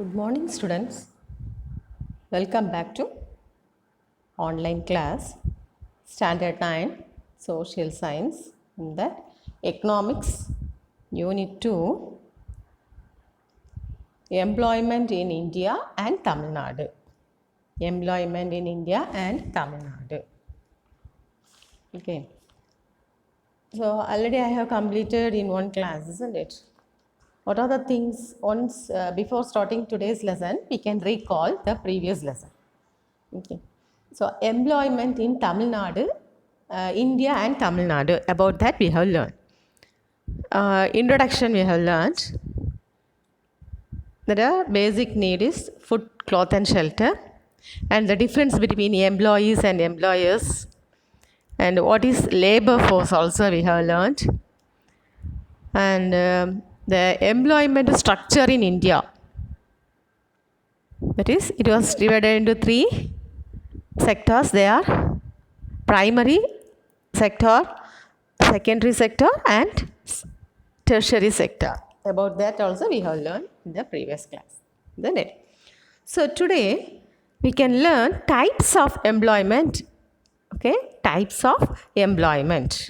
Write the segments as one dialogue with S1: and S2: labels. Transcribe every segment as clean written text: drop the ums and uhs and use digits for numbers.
S1: Good morning, students. Welcome back to online class, Standard 9, Social Science, in the Economics, Unit 2, Employment in India and Tamil Nadu. Employment in India and Tamil Nadu. Okay. So, already I have completed in one class, isn't it? What are the things once before starting today's lesson, we can recall the previous lesson. Okay. So, employment in Tamil Nadu, India and Tamil Nadu. About that, we have learned. Introduction, we have learned that a basic need is food, cloth, and shelter, and the difference between employees and employers, and what is labor force. Also, we have learned, and the employment structure in India. That is, it was divided into three sectors. They are primary sector, secondary sector, and tertiary sector. About that also we have learned in the previous class, isn't it? So today we can learn types of employment. Okay, types of employment.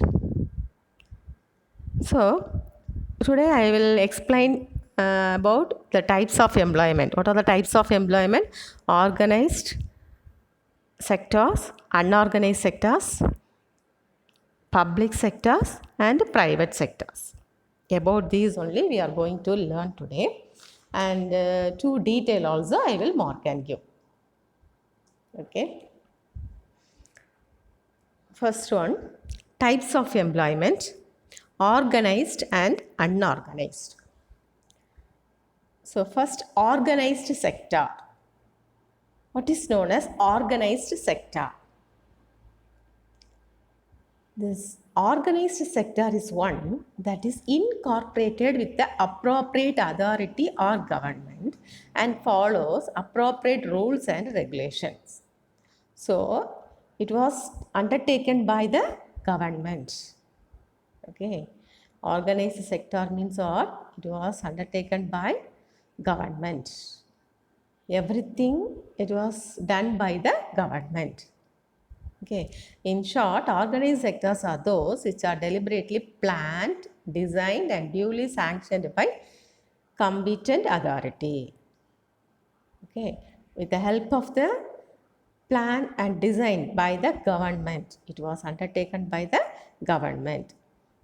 S1: So today I will explain about the types of employment. What are the types of employment? Organized sectors, unorganized sectors, public sectors and private sectors. About these only we are going to learn today, and to detail also I will mark and give. Okay. First one, types of employment, organized and unorganized. So first, organized sector. What is known as organized sector? This organized sector is one that is incorporated with the appropriate authority or government and follows appropriate rules and regulations. So, it was undertaken by the government. Okay. Organized sector means what? It was undertaken by government. Everything it was done by the government. Okay. In short, organized sectors are those which are deliberately planned, designed, and duly sanctioned by competent authority. Okay. With the help of the plan and design by the government, it was undertaken by the government.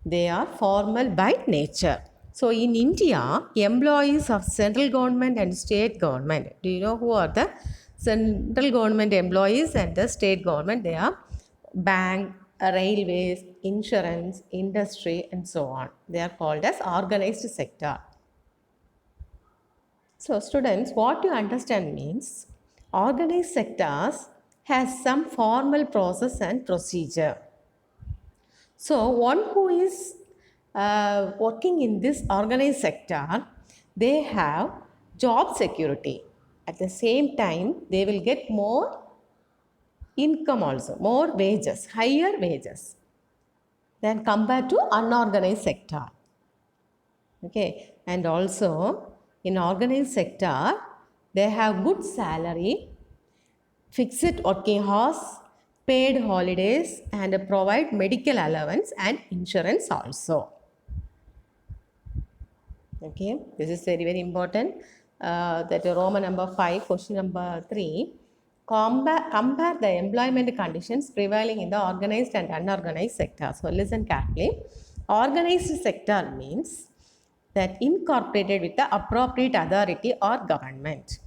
S1: They are formal by nature. So in India, employees of central government and state government, do you know who are the central government employees and the state government? They are bank, railways, insurance, industry, and so on. They are called as organized sector. So students, what you understand means organized sectors has some formal process and procedure. So one who is working in this organized sector, they have job security. At the same time, they will get more income also, more wages, higher wages than compared to unorganized sector. Okay, and also in organized sector, they have good salary, fixed working hours, paid holidays, and provide medical allowance and insurance also. Okay, this is very, very important. That Roman number 5, question number 3. Compare the employment conditions prevailing in the organized and unorganized sector. So listen carefully. Organized sector means that incorporated with the appropriate authority or government.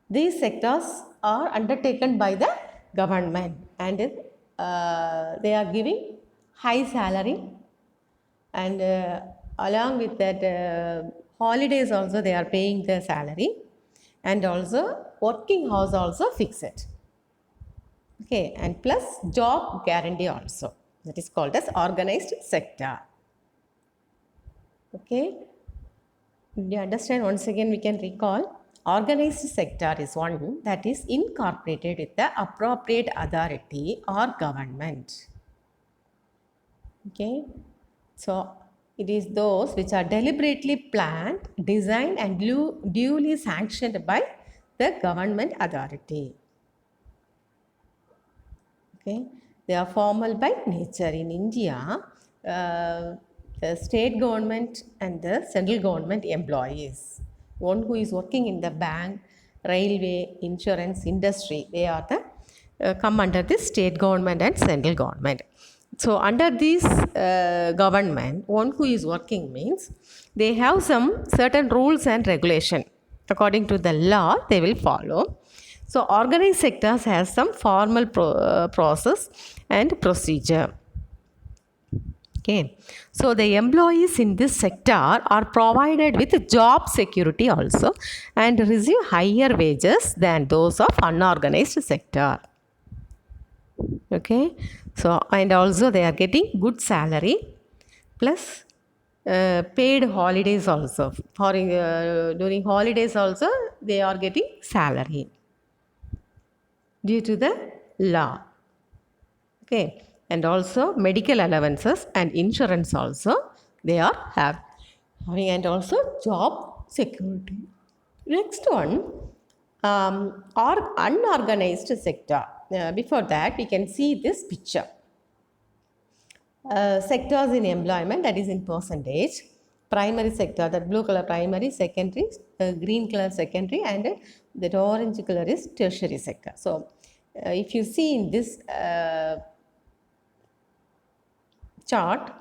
S1: These sectors are undertaken by the government, and they are giving high salary, and along with that holidays also they are paying the salary, and also working hours also fixed. Okay, and plus job guarantee also. That is called as organized sector. Okay, you understand? Once again we can recall. Organized sector is one that is incorporated with the appropriate authority or government. Okay, so It is those which are deliberately planned, designed, and duly sanctioned by the government authority. Okay, they are formal by nature. In India, the state government and the central government employees, one who is working in the bank, railway, insurance industry, they are the come under the state government and central government. So under this government, one who is working means they have some certain rules and regulation. According to the law, they will follow. So organized sectors has some formal process and procedure. Okay, so the employees in this sector are provided with job security also and receive higher wages than those of unorganized sector. Okay, so and also they are getting good salary plus paid holidays also. For during holidays also they are getting salary due to the law. Okay, and also medical allowances and insurance also they are having, and also job security. Next one, or unorganized sector. Before that, we can see this picture. Sectors in employment, that is in percentage. Primary sector, that blue color primary, secondary, green color secondary, and that orange color is tertiary sector. So, if you see in this chart,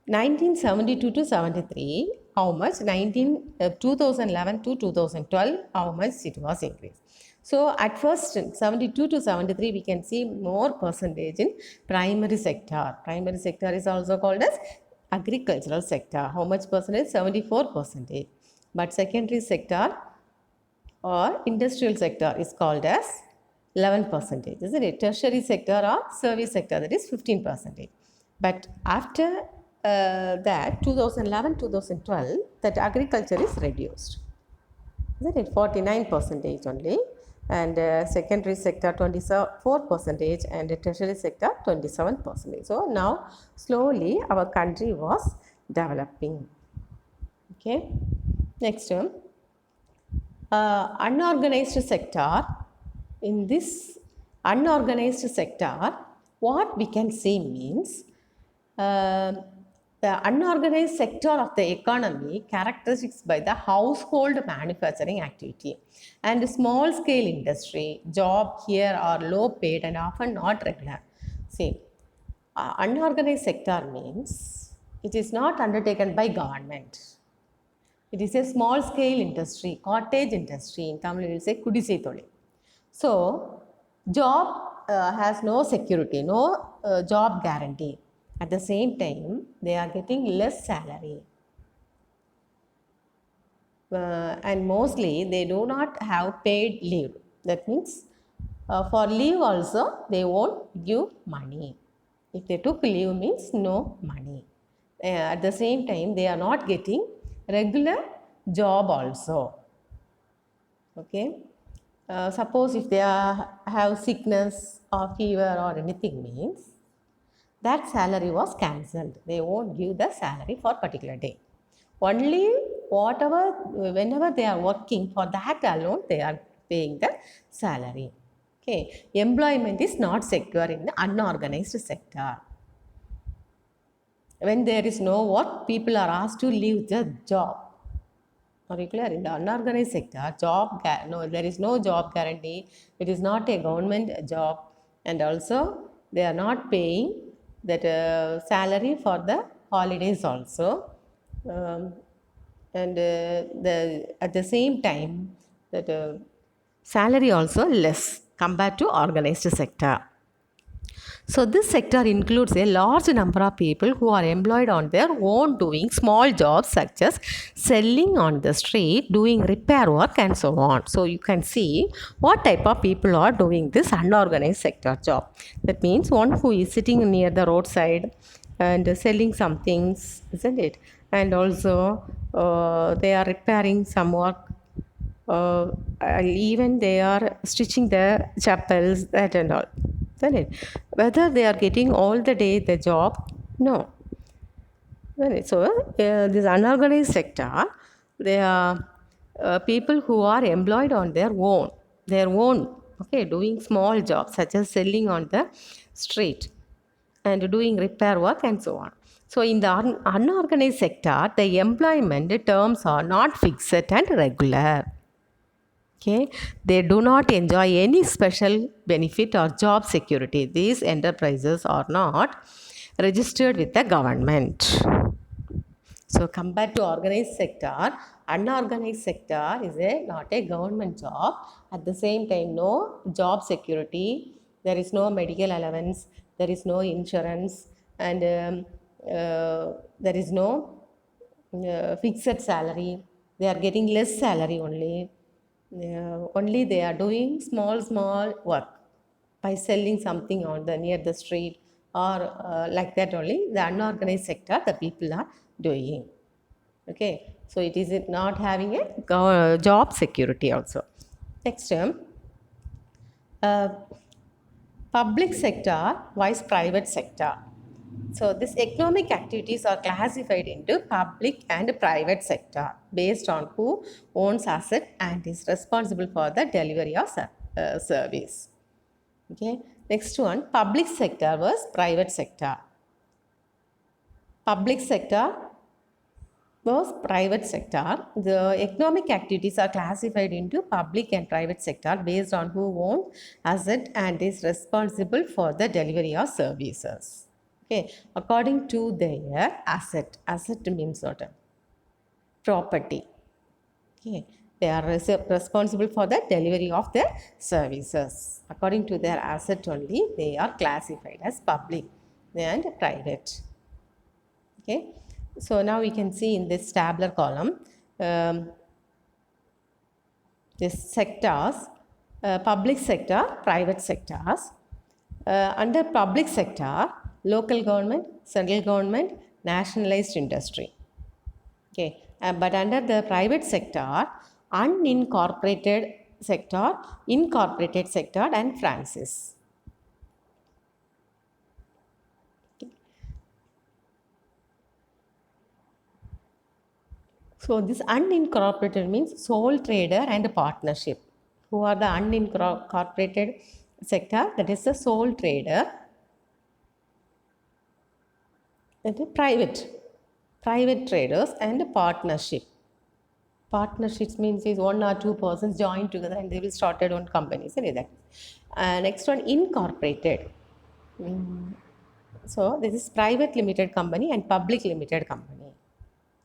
S1: 1972 to 73, how much? 2011 to 2012, how much it was increased. So at first, 72 to 73, we can see more percentage in primary sector. Primary sector is also called as agricultural sector. How much percentage? 74%. But secondary sector or industrial sector is called as 11%, isn't it? Tertiary sector or service sector, that is 15%. But after that, 2011-2012, that agriculture is reduced. Isn't it? 49% only. And secondary sector 24% and tertiary sector 27%. So now slowly our country was developing. Okay. Next one, unorganized sector. In this unorganized sector, what we can say means the unorganized sector of the economy characterized by the household manufacturing activity and small scale industry. Job here are low paid and often not regular. See, unorganized sector means it is not undertaken by government. It is a small scale industry, cottage industry. In Tamil we will say kudisai tole. So, job has no security, no job guarantee. At the same time, they are getting less salary. And mostly they do not have paid leave. That means for leave also they won't give money. If they took leave means no money. At the same time, they are not getting regular job also. Okay. Suppose if they have sickness or fever or anything means, that salary was cancelled. They won't give the salary for particular day. Only whenever they are working, for that alone they are paying the salary. Okay. Employment is not secure in the unorganized sector. When there is no work, people are asked to leave the job. Are you clear? In the unorganized sector, there is no job guarantee. It is not a government job, and also they are not paying that salary for the holidays also, and at the same time that salary also less compared to organized sector. So this sector includes a large number of people who are employed on their own doing small jobs such as selling on the street, doing repair work and so on. So you can see what type of people are doing this unorganized sector job. That means one who is sitting near the roadside and selling some things, isn't it? And also they are repairing some work. Even they are stitching the chapels, that and all. Isn't it? Whether they are getting all the day the job, no. So, this unorganized sector, they are people who are employed on their own, okay, doing small jobs such as selling on the street and doing repair work and so on. So, in the unorganized sector, the employment terms are not fixed and regular. Okay, they do not enjoy any special benefit or job security. These enterprises are not registered with the government. So compared to organized sector, unorganized sector is not a government job. At the same time, no job security. There is no medical allowance. There is no insurance, and there is no fixed salary. They are getting less salary only. Only they are doing small work by selling something on the near the street or like that only. The unorganized sector the people are doing. Okay, so it is not having a job security also. Next term, uh, public sector versus private sector. So these economic activities are classified into public and private sector based on who owns asset and is responsible for the delivery of service. Okay, next one, public sector versus private sector. Public sector versus private sector, the economic activities are classified into public and private sector based on who owns asset and is responsible for the delivery of services. Okay, according to their asset. Asset means what? Property. Okay, they are responsible for the delivery of their services. According to their asset only, they are classified as public and private. Okay, so now we can see in this tabular column this sectors, public sector, private sectors. Under public sector, local government, central government, nationalized industry. Okay, but under the private sector, unincorporated sector, incorporated sector, and franchise. So this unincorporated means sole trader and partnership. Who are the unincorporated sector? That is the sole trader. And the private traders and partnership. Partnerships means is one or two persons join together and they will start their own companies. That. Next one, incorporated. So this is private limited company and public limited company.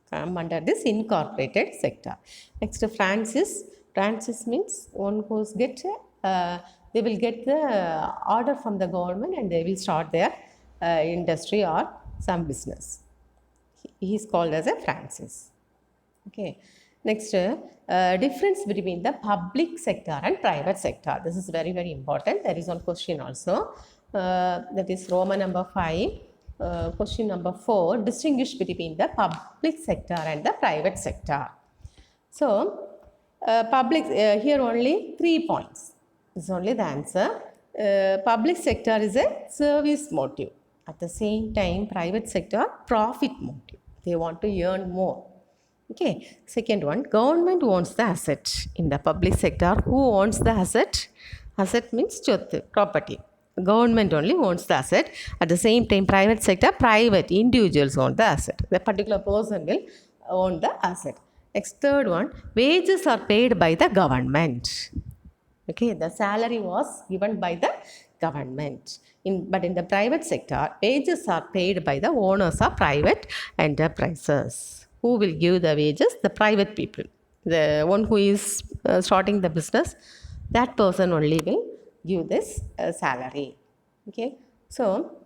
S1: Come under this incorporated sector. Next, franchise. Franchise means one who's they will get the order from the government and they will start their industry or some business. He is called as a franchise. Okay. Next, difference between the public sector and private sector. This is very, very important. There is one question also. That is Roman number 5. Question number 4. Distinguish between the public sector and the private sector. So, public, here only 3 points. This is only the answer. Public sector is a service motive. At the same time, private sector, profit motive. They want to earn more. Okay, second one, government owns the asset. In the public sector, who owns the asset? Asset means property. Government only owns the asset. At the same time, private sector, private individuals own the asset. The particular person will own the asset. Next, third one, wages are paid by the government. Okay, the salary was given by the government. But in the private sector, wages are paid by the owners of private enterprises. Who will give the wages? The private people. The one who is starting the business, that person only will give this salary. Okay, so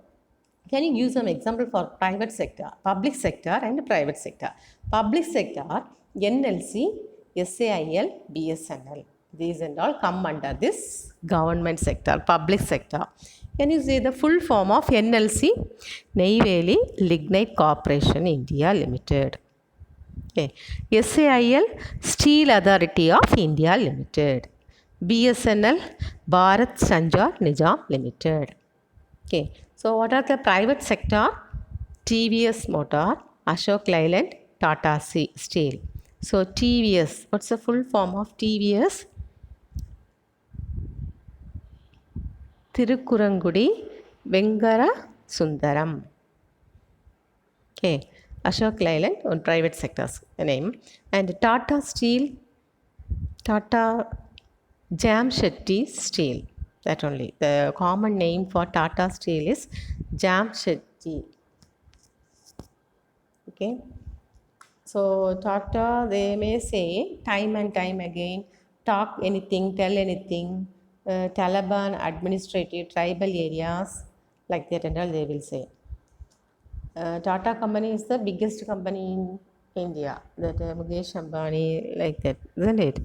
S1: can you give some example for private sector, public sector and private sector? Public sector, NLC, SAIL, BSNL. These and all come under this government sector, public sector. Can you say the full form of NLC? Neyveli Lignite Corporation India Limited. Okay. SAIL, Steel Authority of India Limited. BSNL, Bharat Sanjar Nizam Limited. Okay. So what are the private sector? TVS Motor, Ashok Leyland, Tata Steel. So TVS, what's the full form of TVS? Tirukurangudi Venkara Sundaram. Okay, Ashok Leyland on private sectors name. And Tata Steel, Tata Jamshetty Steel. That only. The common name for Tata Steel is Jamshetty. Okay. So Tata, they may say time and time again, talk anything, tell anything, Taliban administrative tribal areas, like that and all they will say. Tata company is the biggest company in India. That Mukesh Ambani, like that, isn't it?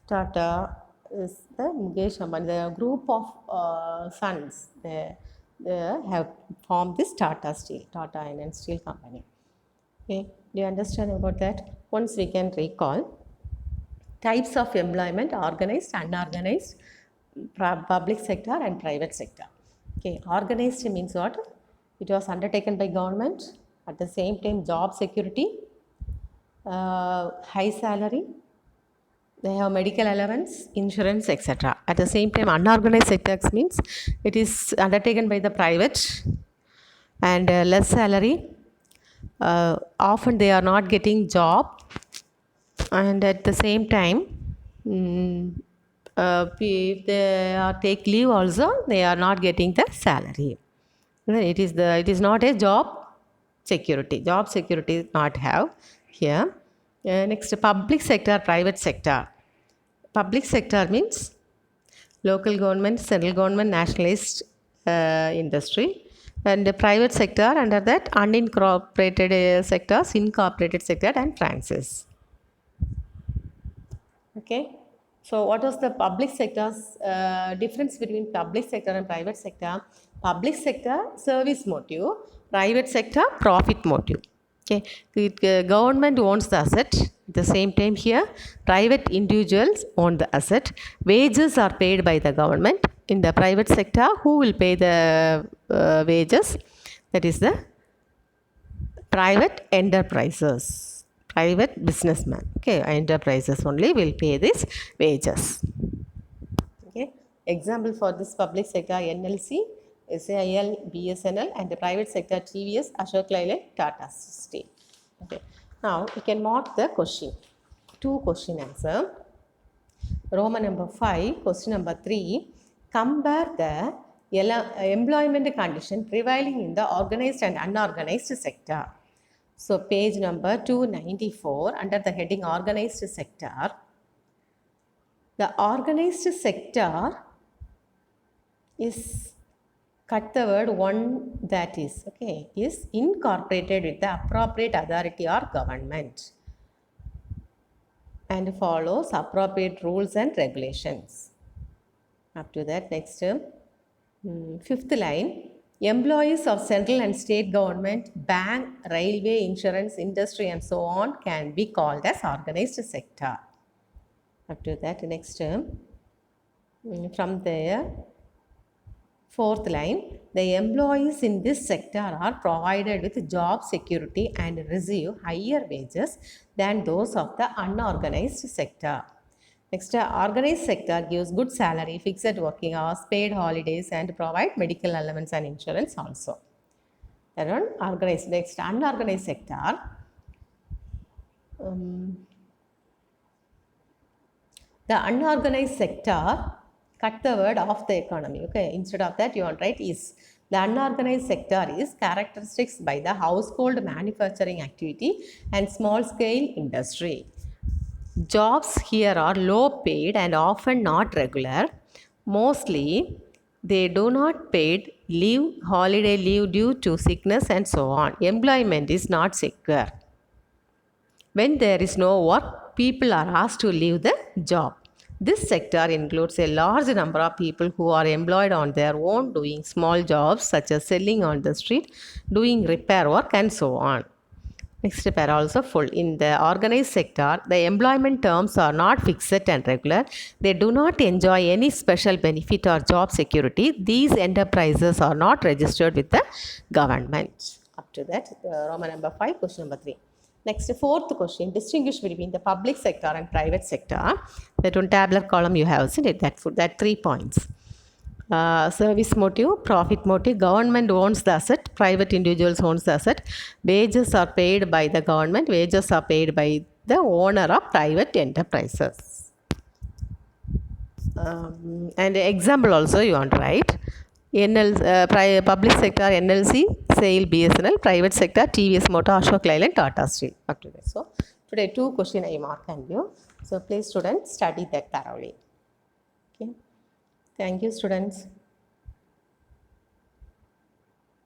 S1: Tata is the Mukesh Ambani, the group of sons. They have formed this Tata Steel, Tata Iron Steel Company. Okay, do you understand about that? Once we can recall types of employment: organized, unorganized, public sector, and private sector. Okay, organized means what? It was undertaken by government. At the same time, job security, high salary, they have medical allowance, insurance, etc. At the same time, unorganized sectors means it is undertaken by the private and less salary. Often they are not getting job, and at the same time, if they are take leave also, they are not getting the salary. It is not a job security. Job security is not have here. Next, public sector, private sector. Public sector means local government, central government, nationalized industry, and the private sector under that unincorporated sectors, incorporated sector, and franchise. Okay. So what was the public sector's difference between public sector and private sector? Public sector service motive, private sector profit motive. Okay, the government owns the asset. At the same time here, private individuals own the asset. Wages are paid by the government. In the private sector, who will pay the wages? That is the private enterprises, private businessmen. Okay, enterprises only will pay these wages. Okay, example for this public sector: NLC, SAIL, BSNL, and the private sector TVS, Ashok Leyland, Tata Steel. Okay, now we can mark the question. 2 question answer. Roman number 5, question number 3. Compare the employment condition prevailing in the organized and unorganized sector. So page number 294 under the heading organized sector. The organized sector is, cut the word one, that is, okay, is incorporated with the appropriate authority or government and follows appropriate rules and regulations. Up to that, next, 5th line, employees of central and state government, bank, railway, insurance, industry, and so on can be called as organized sector. Up to that, next, from there, 4th line, the employees in this sector are provided with job security and receive higher wages than those of the unorganized sector. Next, organized sector gives good salary, fixed working hours, paid holidays, and provide medical allowance and insurance also. That one, organized. Next, unorganized sector. The unorganized sector, cut the word of the economy. Okay, instead of that, you want to write is. The unorganized sector is characteristics by the household manufacturing activity and small scale industry. Jobs here are low paid and often not regular. Mostly, they do not paid leave, holiday leave due to sickness and so on. Employment is not secure. When there is no work, people are asked to leave the job. This sector includes a large number of people who are employed on their own doing small jobs such as selling on the street, doing repair work, and so on. Next pair also full. In the organized sector, the employment terms are not fixed and regular. They do not enjoy any special benefit or job security. These enterprises are not registered with the government. Up to that. Roman number 5, question number 3. Next, fourth question. Distinguish between the public sector and private sector. That one tabular column you have seen it. That 3 points. Service motive, profit motive. Government owns the asset. Private individuals owns the asset. Wages are paid by the government. Wages are paid by the owner of private enterprises. And example also you want to write. Public sector NLC, SAIL, BSNL. Private sector TVS Motor, Ashok Leyland, Tata Steel. Up to this. So today 2 questions I mark and you. So please students study that thoroughly. Okay. Thank you students.